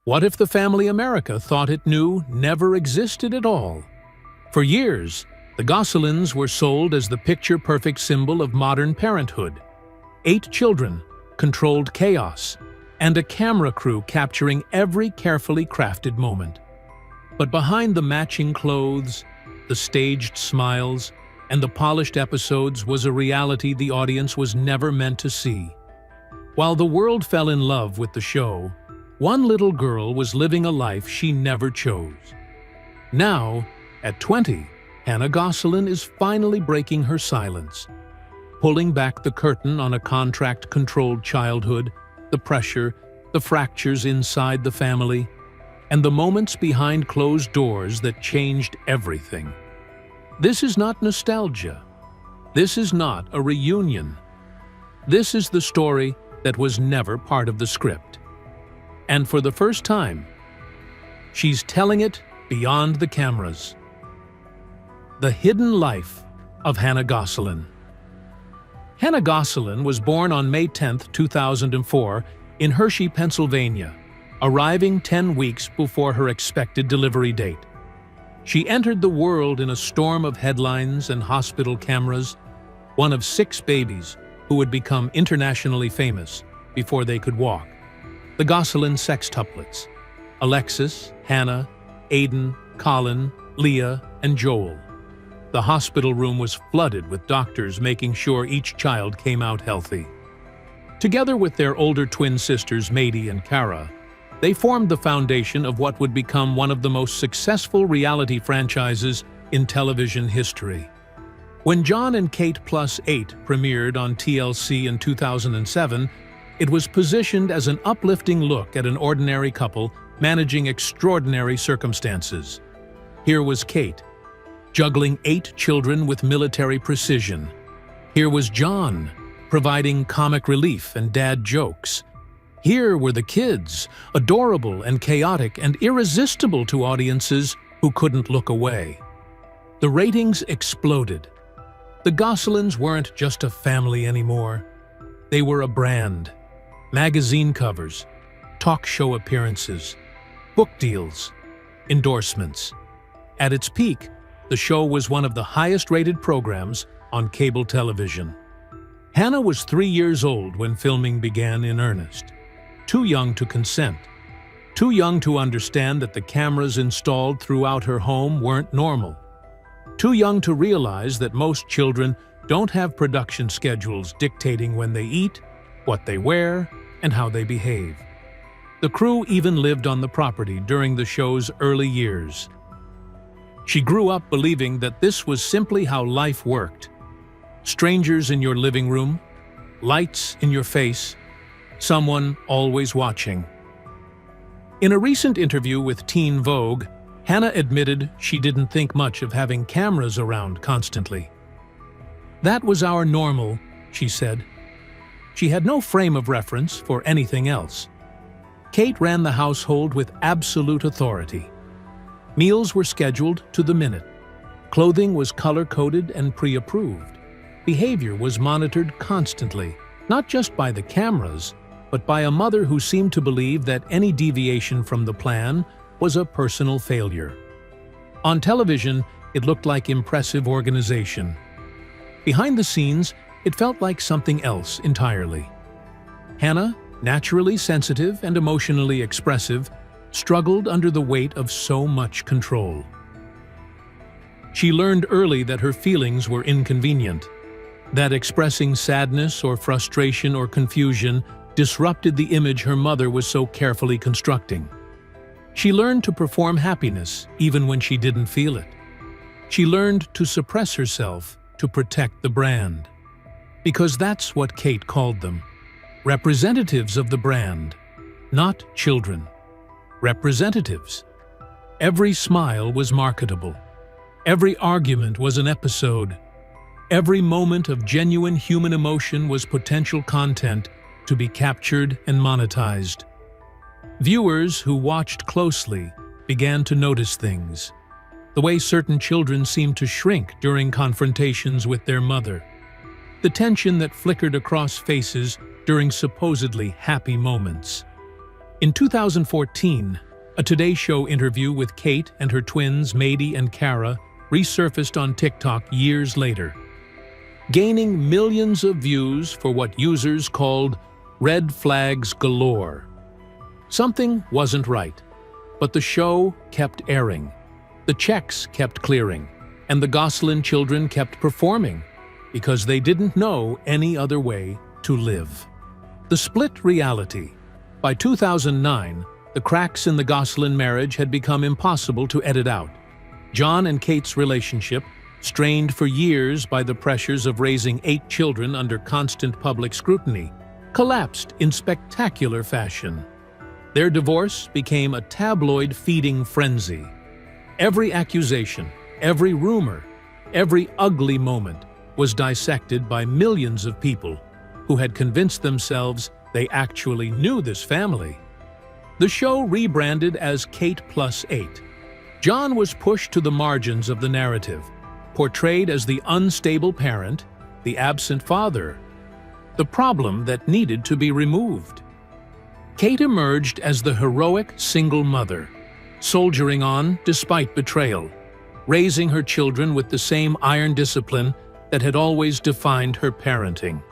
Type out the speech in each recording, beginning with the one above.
What if the family America thought it knew never existed at all? For years, the Gosselins were sold as the picture-perfect symbol of modern parenthood. 8 children, controlled chaos, and a camera crew capturing every carefully crafted moment. But behind the matching clothes, the staged smiles, and the polished episodes was a reality the audience was never meant to see. While the world fell in love with the show, one little girl was living a life she never chose. Now, at 20, Hannah Gosselin is finally breaking her silence, pulling back the curtain on a contract-controlled childhood, the pressure, the fractures inside the family, and the moments behind closed doors that changed everything. This is not nostalgia. This is not a reunion. This is the story that was never part of the script. And for the first time, she's telling it beyond the cameras. The hidden life of Hannah Gosselin. Hannah Gosselin was born on May 10, 2004, in Hershey, Pennsylvania, arriving 10 weeks before her expected delivery date. She entered the world in a storm of headlines and hospital cameras, one of 6 babies who would become internationally famous before they could walk. The Gosselin sextuplets: Alexis, Hannah, Aiden, Colin, Leah, and Joel. The hospital room was flooded with doctors making sure each child came out healthy. Together with their older twin sisters Maddie and Cara, they formed the foundation of what would become one of the most successful reality franchises in television history. When Jon and Kate Plus 8 premiered on TLC in 2007, it was positioned as an uplifting look at an ordinary couple managing extraordinary circumstances. Here was Kate, juggling 8 children with military precision. Here was Jon, providing comic relief and dad jokes. Here were the kids, adorable and chaotic and irresistible to audiences who couldn't look away. The ratings exploded. The Gosselins weren't just a family anymore. They were a brand. Magazine covers, talk show appearances, book deals, endorsements. At its peak, the show was one of the highest-rated programs on cable television. Hannah was 3 years old when filming began in earnest. Too young to consent. Too young to understand that the cameras installed throughout her home weren't normal. Too young to realize that most children don't have production schedules dictating when they eat, what they wear, and how they behave. The crew even lived on the property during the show's early years. She grew up believing that this was simply how life worked. Strangers in your living room, lights in your face, someone always watching. In a recent interview with Teen Vogue, Hannah admitted she didn't think much of having cameras around constantly. "That was our normal," she said. She had no frame of reference for anything else. Kate ran the household with absolute authority. Meals were scheduled to the minute. Clothing was color-coded and pre-approved. Behavior was monitored constantly, not just by the cameras, but by a mother who seemed to believe that any deviation from the plan was a personal failure. On television, it looked like impressive organization. Behind the scenes, it felt like something else entirely. Hannah, naturally sensitive and emotionally expressive, struggled under the weight of so much control. She learned early that her feelings were inconvenient, that expressing sadness or frustration or confusion disrupted the image her mother was so carefully constructing. She learned to perform happiness even when she didn't feel it. She learned to suppress herself to protect the brand. Because that's what Kate called them. Representatives of the brand, not children. Representatives. Every smile was marketable. Every argument was an episode. Every moment of genuine human emotion was potential content to be captured and monetized. Viewers who watched closely began to notice things. The way certain children seemed to shrink during confrontations with their mother. The tension that flickered across faces during supposedly happy moments. In 2014, a Today Show interview with Kate and her twins Maddie and Cara resurfaced on TikTok years later, gaining millions of views for what users called red flags galore. Something wasn't right, but the show kept airing, the checks kept clearing, and the Gosselin children kept performing because they didn't know any other way to live. The split reality. By 2009, the cracks in the Gosselin marriage had become impossible to edit out. Jon and Kate's relationship, strained for years by the pressures of raising 8 children under constant public scrutiny, collapsed in spectacular fashion. Their divorce became a tabloid-feeding frenzy. Every accusation, every rumor, every ugly moment was dissected by millions of people who had convinced themselves they actually knew this family. The show rebranded as Kate Plus 8. Jon was pushed to the margins of the narrative, portrayed as the unstable parent, the absent father, the problem that needed to be removed. Kate emerged as the heroic single mother, soldiering on despite betrayal, raising her children with the same iron discipline that had always defined her parenting.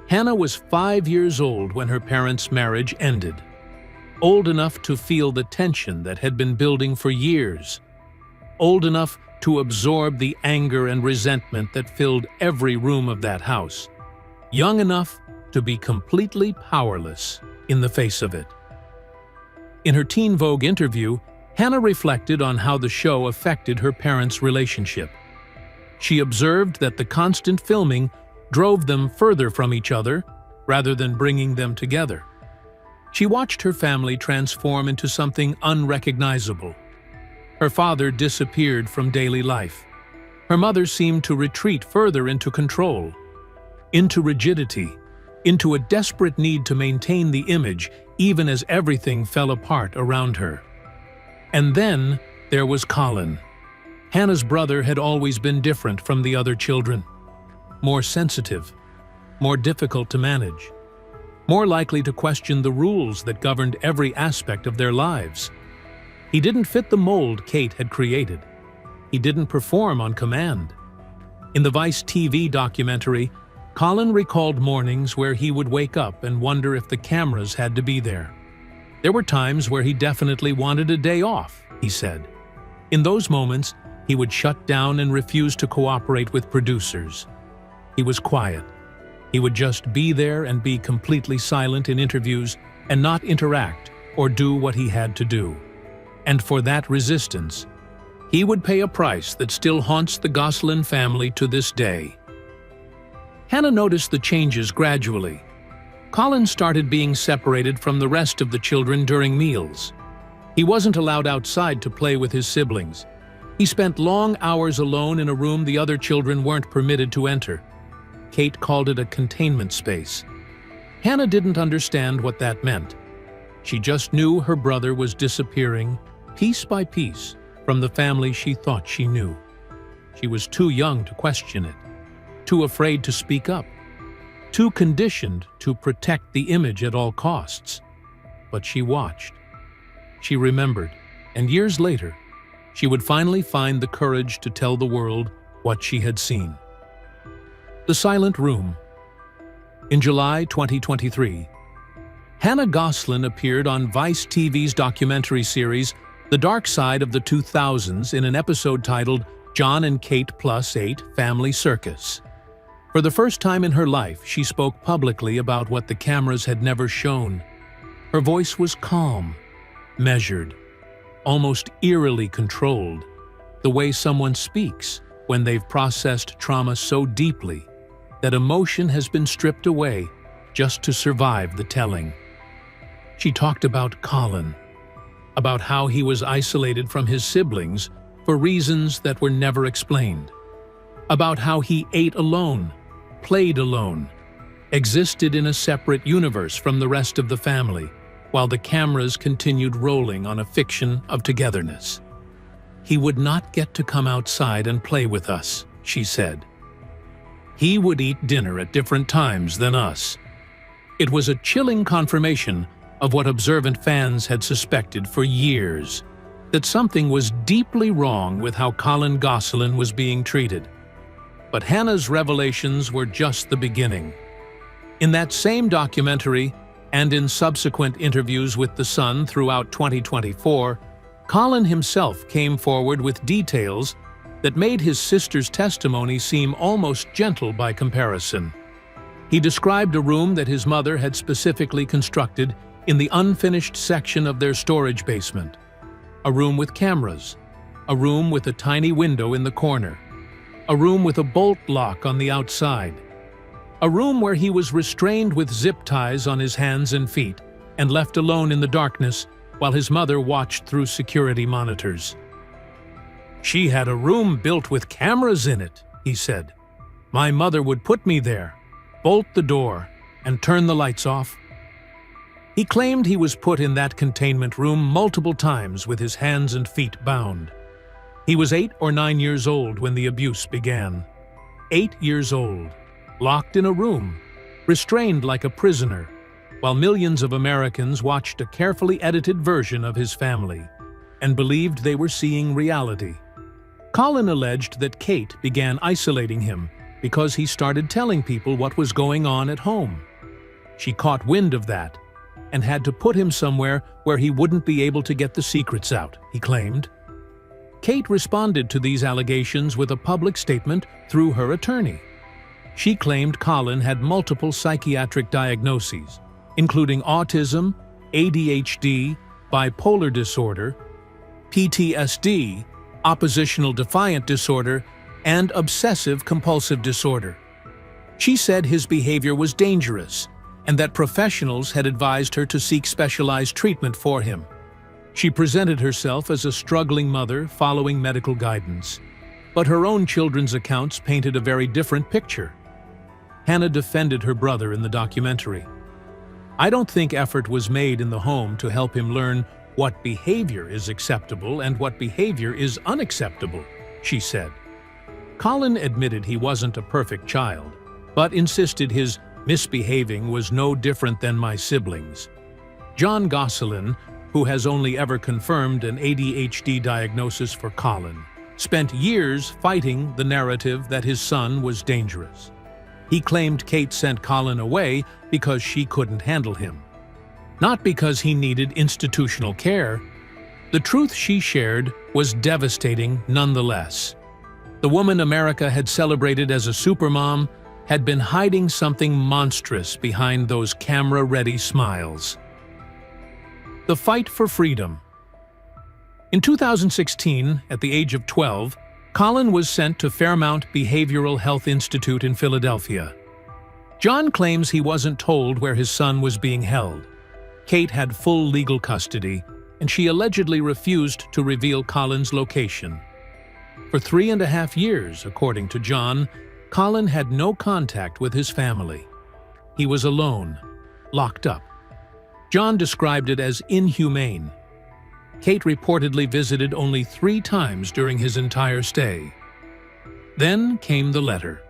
Hannah was 5 years old when her parents' marriage ended, old enough to feel the tension that had been building for years, old enough to absorb the anger and resentment that filled every room of that house, young enough to be completely powerless in the face of it. In her Teen Vogue interview, Hannah reflected on how the show affected her parents' relationship. She observed that the constant filming drove them further from each other rather than bringing them together. She watched her family transform into something unrecognizable. Her father disappeared from daily life. Her mother seemed to retreat further into control, into rigidity, into a desperate need to maintain the image even as everything fell apart around her. And then there was Colin. Hannah's brother had always been different from the other children. More sensitive, more difficult to manage, more likely to question the rules that governed every aspect of their lives. He didn't fit the mold Kate had created. He didn't perform on command. In the Vice TV documentary, Colin recalled mornings where he would wake up and wonder if the cameras had to be there. There were times where he definitely wanted a day off, he said. In those moments, he would shut down and refuse to cooperate with producers. He was quiet. He would just be there and be completely silent in interviews and not interact or do what he had to do. And for that resistance, he would pay a price that still haunts the Gosselin family to this day. Hannah noticed the changes gradually. Colin started being separated from the rest of the children during meals. He wasn't allowed outside to play with his siblings. He spent long hours alone in a room the other children weren't permitted to enter. Kate called it a containment space. Hannah didn't understand what that meant. She just knew her brother was disappearing, piece by piece, from the family she thought she knew. She was too young to question it, too afraid to speak up, too conditioned to protect the image at all costs. But she watched. She remembered, and years later, she would finally find the courage to tell the world what she had seen. The Silent Room. In July 2023, Hannah Gosselin appeared on Vice TV's documentary series The Dark Side of the 2000s in an episode titled Jon and Kate Plus 8 Family Circus. For the first time in her life, she spoke publicly about what the cameras had never shown. Her voice was calm, measured, almost eerily controlled, the way someone speaks when they've processed trauma so deeply that emotion has been stripped away just to survive the telling. She talked about Colin, about how he was isolated from his siblings for reasons that were never explained, about how he ate alone, played alone, existed in a separate universe from the rest of the family, while the cameras continued rolling on a fiction of togetherness. He would not get to come outside and play with us, she said. He would eat dinner at different times than us. It was a chilling confirmation of what observant fans had suspected for years, that something was deeply wrong with how Colin Gosselin was being treated. But Hannah's revelations were just the beginning. In that same documentary, and in subsequent interviews with The Sun throughout 2024, Colin himself came forward with details that made his sister's testimony seem almost gentle by comparison. He described a room that his mother had specifically constructed in the unfinished section of their storage basement. A room with cameras, a room with a tiny window in the corner, a room with a bolt lock on the outside, a room where he was restrained with zip ties on his hands and feet and left alone in the darkness while his mother watched through security monitors. "She had a room built with cameras in it," he said. "My mother would put me there, bolt the door, and turn the lights off." He claimed he was put in that containment room multiple times with his hands and feet bound. He was 8 or 9 years old when the abuse began. 8 years old, locked in a room, restrained like a prisoner, while millions of Americans watched a carefully edited version of his family and believed they were seeing reality. Colin alleged that Kate began isolating him because he started telling people what was going on at home. She caught wind of that and had to put him somewhere where he wouldn't be able to get the secrets out, he claimed. Kate responded to these allegations with a public statement through her attorney. She claimed Colin had multiple psychiatric diagnoses, including autism, ADHD, bipolar disorder, PTSD, oppositional defiant disorder, and obsessive-compulsive disorder. She said his behavior was dangerous and that professionals had advised her to seek specialized treatment for him. She presented herself as a struggling mother following medical guidance, but her own children's accounts painted a very different picture. Hannah defended her brother in the documentary. "I don't think effort was made in the home to help him learn what behavior is acceptable and what behavior is unacceptable," she said. Colin admitted he wasn't a perfect child, but insisted his misbehaving was no different than my siblings. Jon Gosselin, who has only ever confirmed an ADHD diagnosis for Colin, spent years fighting the narrative that his son was dangerous. He claimed Kate sent Colin away because she couldn't handle him, not because he needed institutional care. The truth she shared was devastating nonetheless. The woman America had celebrated as a supermom had been hiding something monstrous behind those camera-ready smiles. The fight for freedom. In 2016, at the age of 12, Colin was sent to Fairmount Behavioral Health Institute in Philadelphia. Jon claims he wasn't told where his son was being held. Kate had full legal custody, and she allegedly refused to reveal Colin's location. For 3.5 years, according to Jon, Colin had no contact with his family. He was alone, locked up. Jon described it as inhumane. Kate reportedly visited only 3 times during his entire stay. Then came the letter,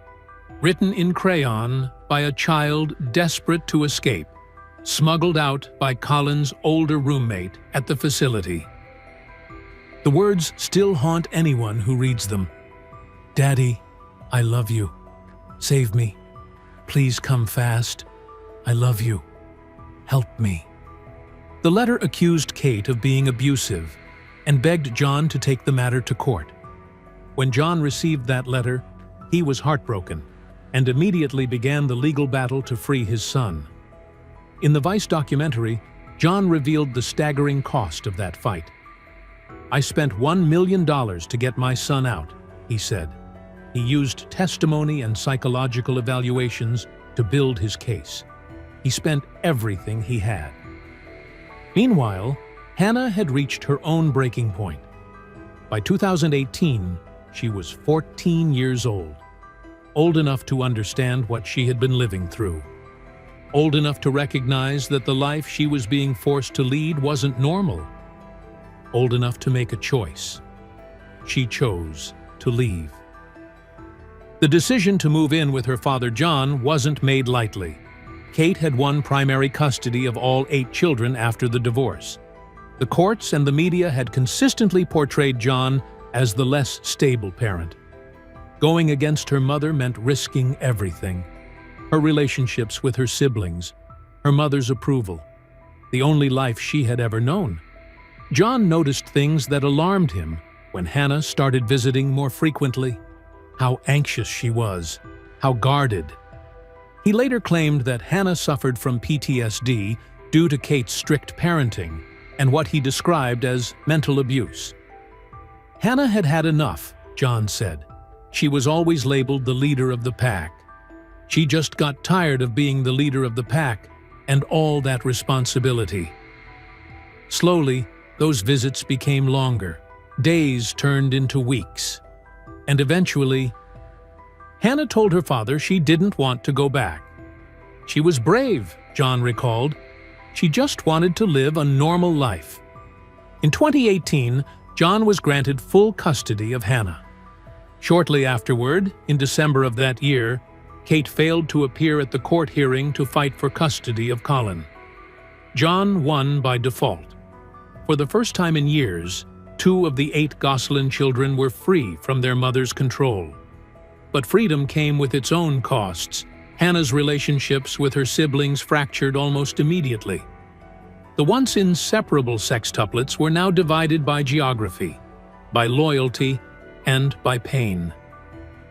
written in crayon by a child desperate to escape, smuggled out by Colin's older roommate at the facility. The words still haunt anyone who reads them. "Daddy, I love you. Save me. Please come fast. I love you. Help me." The letter accused Kate of being abusive and begged Jon to take the matter to court. When Jon received that letter, he was heartbroken and immediately began the legal battle to free his son. In the Vice documentary, Jon revealed the staggering cost of that fight. "I spent $1 million to get my son out," he said. He used testimony and psychological evaluations to build his case. He spent everything he had. Meanwhile, Hannah had reached her own breaking point. By 2018, she was 14 years old enough to understand what she had been living through, old enough to recognize that the life she was being forced to lead wasn't normal, old enough to make a choice. She chose to leave. The decision to move in with her father Jon wasn't made lightly. Kate had won primary custody of all 8 children after the divorce. The courts and the media had consistently portrayed Jon as the less stable parent. Going against her mother meant risking everything: her relationships with her siblings, her mother's approval, the only life she had ever known. Jon noticed things that alarmed him when Hannah started visiting more frequently. How anxious she was, how guarded. He later claimed that Hannah suffered from PTSD due to Kate's strict parenting and what he described as mental abuse. Hannah had had enough, Jon said. She was always labeled the leader of the pack. She just got tired of being the leader of the pack and all that responsibility. Slowly, those visits became longer. Days turned into weeks. And eventually, Hannah told her father she didn't want to go back. She was brave, Jon recalled. She just wanted to live a normal life. In 2018, Jon was granted full custody of Hannah. Shortly afterward, in December of that year, Kate failed to appear at the court hearing to fight for custody of Colin. Jon won by default. For the first time in years, 2 of the 8 Gosselin children were free from their mother's control. But freedom came with its own costs. Hannah's relationships with her siblings fractured almost immediately. The once inseparable sextuplets were now divided by geography, by loyalty, and by pain.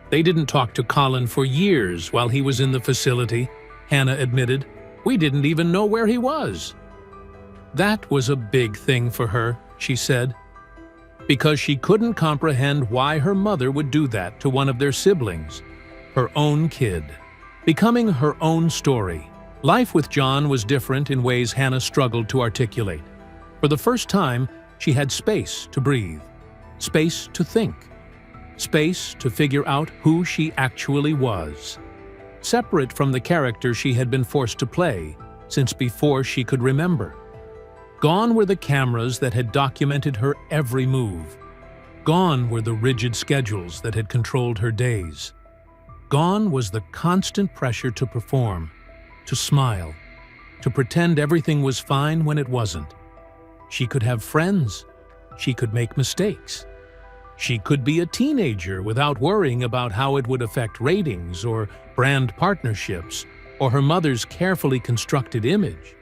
They didn't talk to Colin for years while he was in the facility, Hannah admitted. We didn't even know where he was. That was a big thing for her, she said, because she couldn't comprehend why her mother would do that to one of their siblings, her own kid. Becoming her own story, life with Jon was different in ways Hannah struggled to articulate. For the first time, she had space to breathe, space to think, space to figure out who she actually was, separate from the character she had been forced to play since before she could remember. Gone were the cameras that had documented her every move. Gone were the rigid schedules that had controlled her days. Gone was the constant pressure to perform, to smile, to pretend everything was fine when it wasn't. She could have friends. She could make mistakes. She could be a teenager without worrying about how it would affect ratings or brand partnerships or her mother's carefully constructed image.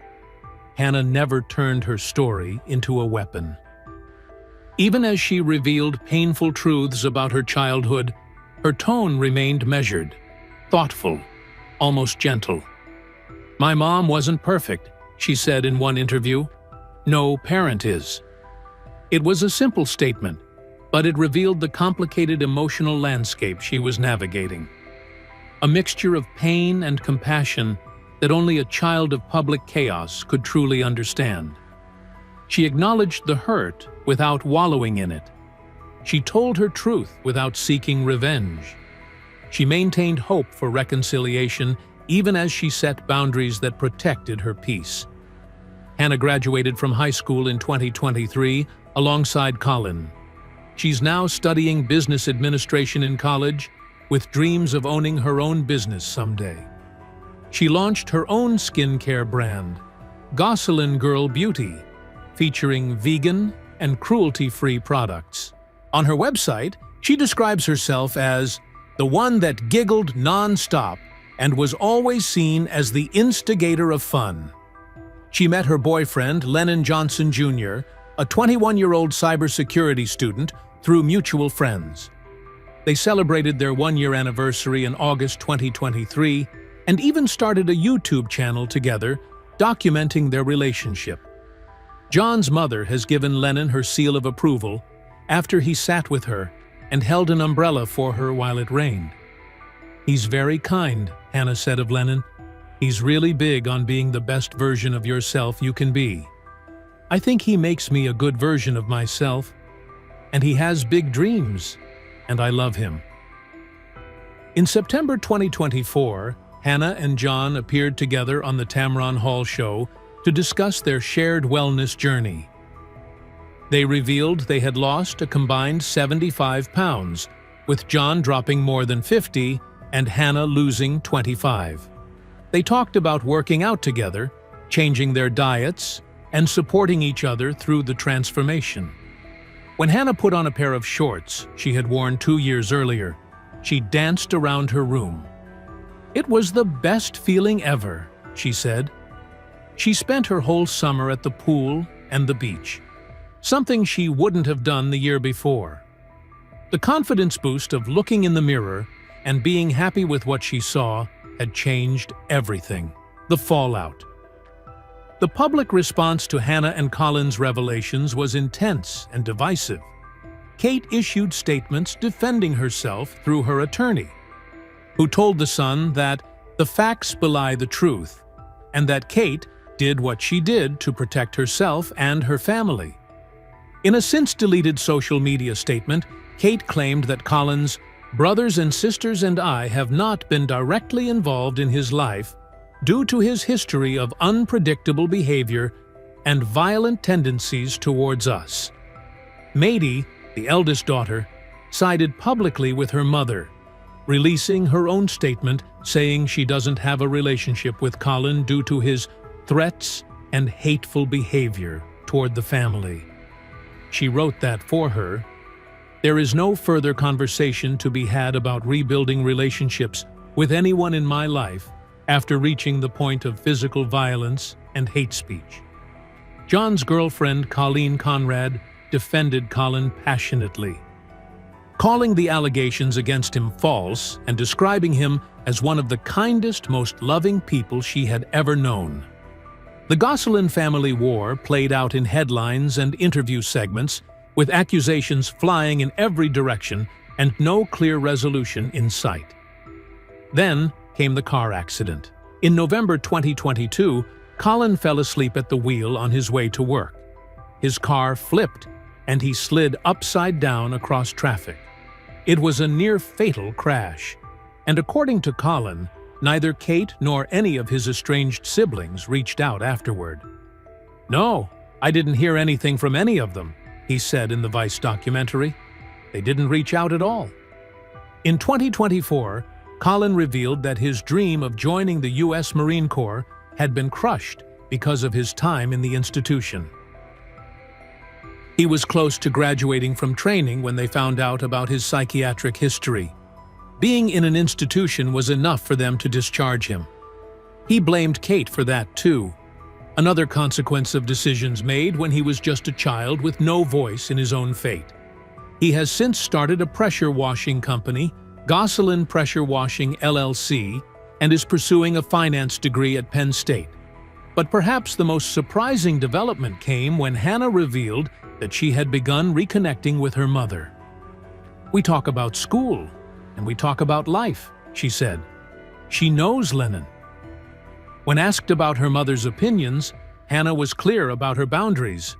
Hannah never turned her story into a weapon. Even as she revealed painful truths about her childhood, her tone remained measured, thoughtful, almost gentle. "My mom wasn't perfect," she said in one interview. "No parent is." It was a simple statement, but it revealed the complicated emotional landscape she was navigating. A mixture of pain and compassion that only a child of public chaos could truly understand. She acknowledged the hurt without wallowing in it. She told her truth without seeking revenge. She maintained hope for reconciliation even as she set boundaries that protected her peace. Hannah graduated from high school in 2023 alongside Colin. She's now studying business administration in college with dreams of owning her own business someday. She launched her own skincare brand, Gosselin Girl Beauty, featuring vegan and cruelty-free products. On her website, she describes herself as the one that giggled non-stop and was always seen as the instigator of fun. She met her boyfriend, Lennon Johnson Jr., a 21-year-old cybersecurity student, through mutual friends. They celebrated their one-year anniversary in August 2023 and even started a YouTube channel together, documenting their relationship. Jon's mother has given Lennon her seal of approval after he sat with her and held an umbrella for her while it rained. "He's very kind," Hannah said of Lennon. "He's really big on being the best version of yourself you can be. I think he makes me a good version of myself, and he has big dreams, and I love him." In September 2024, Hannah and Jon appeared together on the Tamron Hall show to discuss their shared wellness journey. They revealed they had lost a combined 75 pounds, with Jon dropping more than 50 and Hannah losing 25. They talked about working out together, changing their diets, and supporting each other through the transformation. When Hannah put on a pair of shorts she had worn 2 years earlier, she danced around her room. "It was the best feeling ever," she said. She spent her whole summer at the pool and the beach, something she wouldn't have done the year before. The confidence boost of looking in the mirror and being happy with what she saw had changed everything. The fallout. The public response to Hannah and Colin's revelations was intense and divisive. Kate issued statements defending herself through her attorney, who told The Sun that the facts belie the truth, and that Kate did what she did to protect herself and her family. In a since-deleted social media statement, Kate claimed that Colin's brothers and sisters and I have not been directly involved in his life due to his history of unpredictable behavior and violent tendencies towards us. Maddie, the eldest daughter, sided publicly with her mother, releasing her own statement saying she doesn't have a relationship with Colin due to his threats and hateful behavior toward the family. She wrote that for her, "There is no further conversation to be had about rebuilding relationships with anyone in my life after reaching the point of physical violence and hate speech." John's girlfriend, Colleen Conrad, defended Colin passionately, calling the allegations against him false and describing him as one of the kindest, most loving people she had ever known. The Gosselin family war played out in headlines and interview segments, with accusations flying in every direction and no clear resolution in sight. Then came the car accident. In November 2022, Colin fell asleep at the wheel on his way to work. His car flipped, and he slid upside down across traffic. It was a near-fatal crash, and according to Colin, neither Kate nor any of his estranged siblings reached out afterward. "No, I didn't hear anything from any of them," he said in the Vice documentary. "They didn't reach out at all." In 2024, Colin revealed that his dream of joining the U.S. Marine Corps had been crushed because of his time in the institution. He was close to graduating from training when they found out about his psychiatric history. Being in an institution was enough for them to discharge him. He blamed Kate for that too, another consequence of decisions made when he was just a child with no voice in his own fate. He has since started a pressure washing company, Gosselin Pressure Washing LLC, and is pursuing a finance degree at Penn State. But perhaps the most surprising development came when Hannah revealed that she had begun reconnecting with her mother. "We talk about school, and we talk about life," she said. She knows Lennon. When asked about her mother's opinions, Hannah was clear about her boundaries.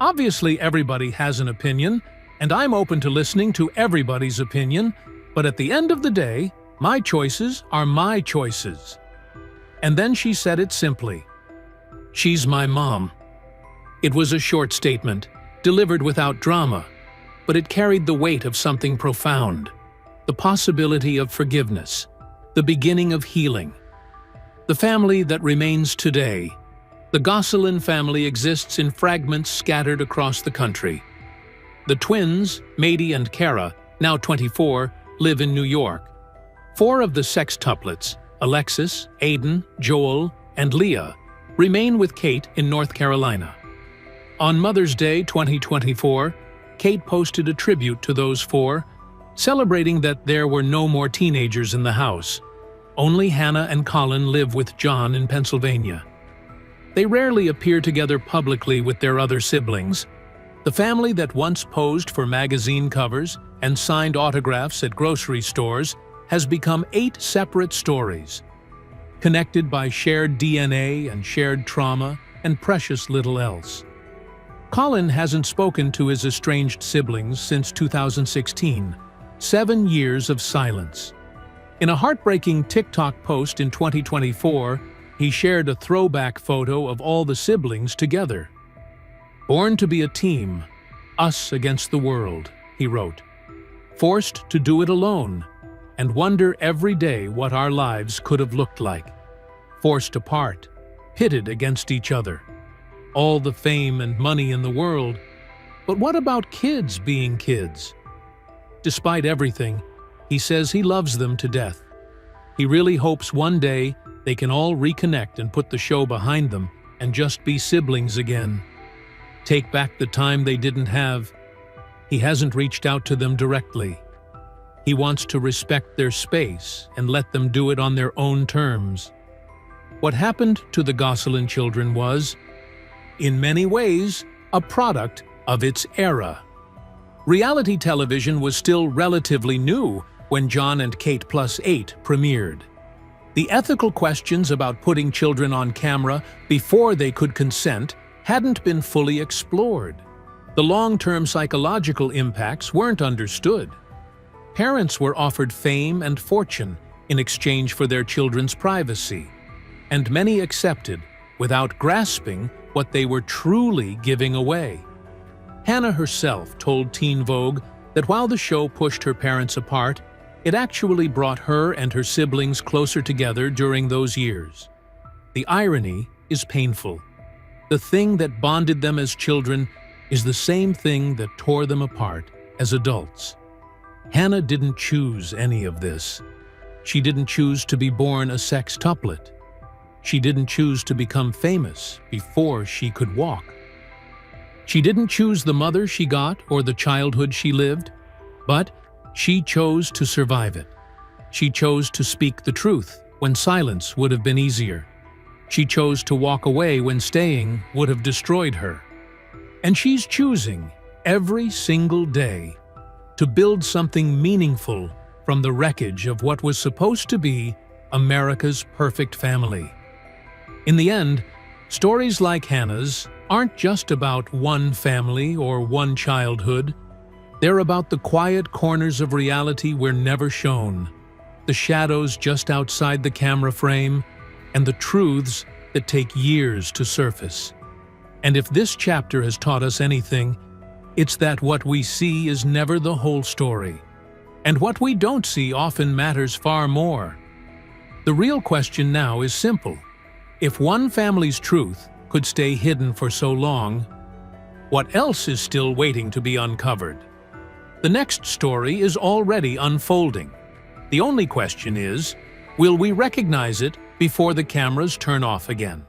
"Obviously, everybody has an opinion, and I'm open to listening to everybody's opinion, but at the end of the day, my choices are my choices." And then she said it simply. "She's my mom." It was a short statement, delivered without drama, but it carried the weight of something profound. The possibility of forgiveness, the beginning of healing. The family that remains today. The Gosselin family exists in fragments scattered across the country. The twins, Maddie and Kara, now 24, live in New York. 4 of the sextuplets, Alexis, Aiden, Joel, and Leah, remain with Kate in North Carolina. On Mother's Day 2024, Kate posted a tribute to those 4, celebrating that there were no more teenagers in the house. Only Hannah and Colin live with John in Pennsylvania. They rarely appear together publicly with their other siblings. The family that once posed for magazine covers and signed autographs at grocery stores has become 8 separate stories, connected by shared DNA and shared trauma and precious little else. Colin hasn't spoken to his estranged siblings since 2016, 7 years of silence. In a heartbreaking TikTok post in 2024, he shared a throwback photo of all the siblings together. "Born to be a team, us against the world," he wrote. "Forced to do it alone, and wonder every day what our lives could have looked like." forced apart, pitted against each other. All the fame and money in the world, but what about kids being kids? Despite everything, he says he loves them to death. He really hopes one day they can all reconnect and put the show behind them and just be siblings again. Take back the time they didn't have. He hasn't reached out to them directly. He wants to respect their space and let them do it on their own terms. What happened to the Gosselin children was, in many ways, a product of its era. Reality television was still relatively new when Jon and Kate Plus 8 premiered. The ethical questions about putting children on camera before they could consent hadn't been fully explored. The long-term psychological impacts weren't understood. Parents were offered fame and fortune in exchange for their children's privacy, and many accepted without grasping what they were truly giving away. Hannah herself told Teen Vogue that while the show pushed her parents apart, it actually brought her and her siblings closer together during those years. The irony is painful. The thing that bonded them as children is the same thing that tore them apart as adults. Hannah didn't choose any of this. She didn't choose to be born a sextuplet. She didn't choose to become famous before she could walk. She didn't choose the mother she got or the childhood she lived, but she chose to survive it. She chose to speak the truth when silence would have been easier. She chose to walk away when staying would have destroyed her. And she's choosing, every single day, to build something meaningful from the wreckage of what was supposed to be America's perfect family. In the end, stories like Hannah's aren't just about one family or one childhood. They're about the quiet corners of reality we're never shown, the shadows just outside the camera frame, and the truths that take years to surface. And if this chapter has taught us anything, it's that what we see is never the whole story, and what we don't see often matters far more. The real question now is simple. If one family's truth could stay hidden for so long, what else is still waiting to be uncovered? The next story is already unfolding. The only question is, will we recognize it before the cameras turn off again?